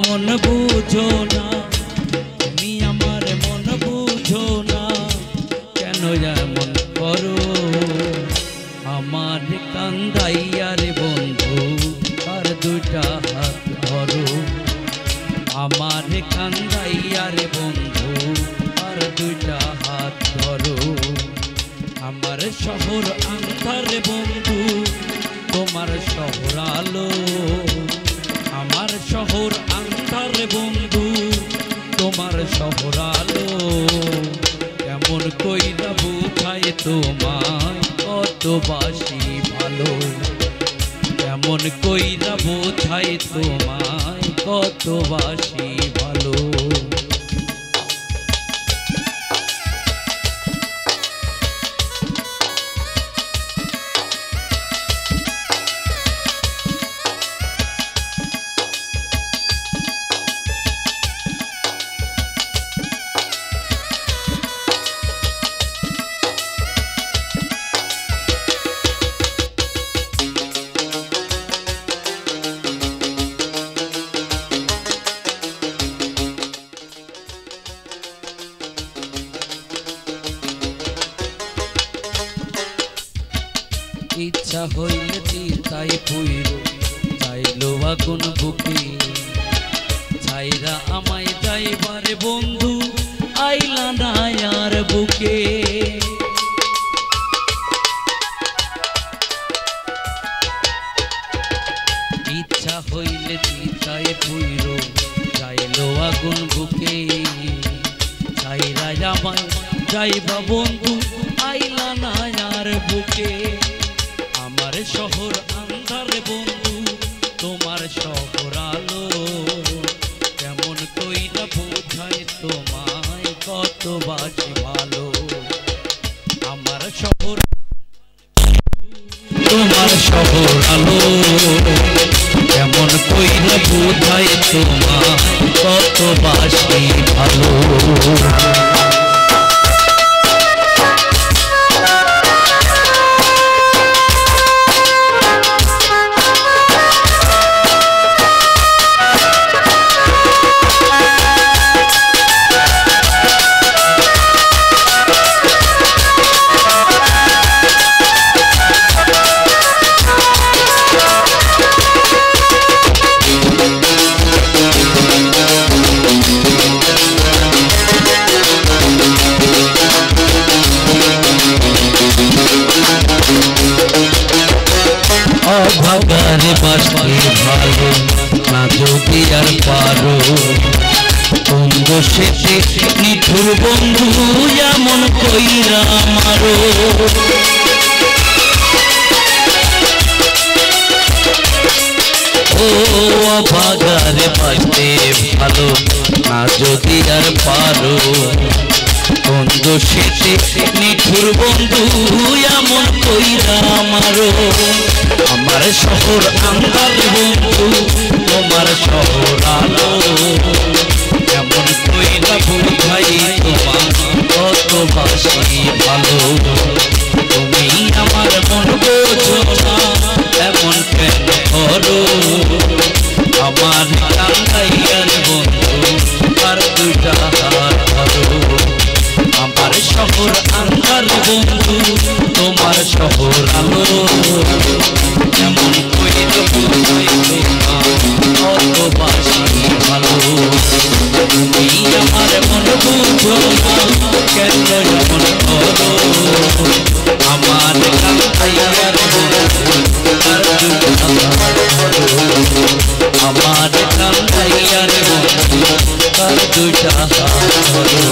মন বুঝো না, তুমি আমার মন বুঝো না, কেন এমন করো? আমার কান্দাইয়া রে বন্ধু আর দুইটা হাত ধরো, আমার কান্দাইয়া রে বন্ধু আর দুইটা হাত ধরো। আমার শহর আন্ধার রে বন্ধু, তোমার শহর আলো। আমার শহর আন্ধার রে বন্ধু, তোমার শহর আলো। কেমন কইরা বুঝাই তোমায় কত বাসি ভালো, কেমন কইরা বোঝাই তোমায় কত বাসি ভালো। ইচ্ছা হইলে চিতাই পুইর চাইলো আগুন বুকে, ছাইরা আমায় যাইবারে বন্ধু আইলা না আর বুকে। ইচ্ছা হইলে চিতাই পুইর চাইলো আগুন বুকে, ছাইরা আমায় যাইবা বন্ধু আইলা না আর বুকে। আমার শহর আন্ধার বন্ধু, তোমার শহর আলো। কেমন কইরা বোঝাই তোমায় কত বাসি ভালো। আমার শহর তোমার শহর আলো, কেমন কইরা বোঝাই তোমায় কত বাসি ভালো। অভাগারে বাসতে ভালো না যদি আর পারো, কোন দোষেতে নিঠুর বন্ধু এমন কইরা মারো। ও অভাগারে বাসতে ভালো না যদি আর পারো, কোন দোষেতে নিঠুর বন্ধু এমন কইরা মারো। আমার শহর আন্ধার বন্ধু, তোমার শহর আলো। কেমন কইরা বুঝাই তোমার কত বাসি ভালো। তুমি আমার মন বোঝো না, এমন কেন করো? আমার কান্দাইয়ার বন্ধু আর দুইটা হাত ধরো। আমার শহর আন্ধার বন্ধু, তোমার শহর আলো। কেমন কইরা বুঝাই তোমার কত বাসি ভালো। তুমি আমার মন বুঝো না, কেন এমন করো? আমার কান্দাইয়ার বন্ধু আর দুইটা হাত ধরো। আমার কান্দাইয়ার বন্ধু আর দুইটা হাত ধরো।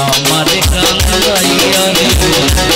আমার কান্দাইয়ার বন্ধু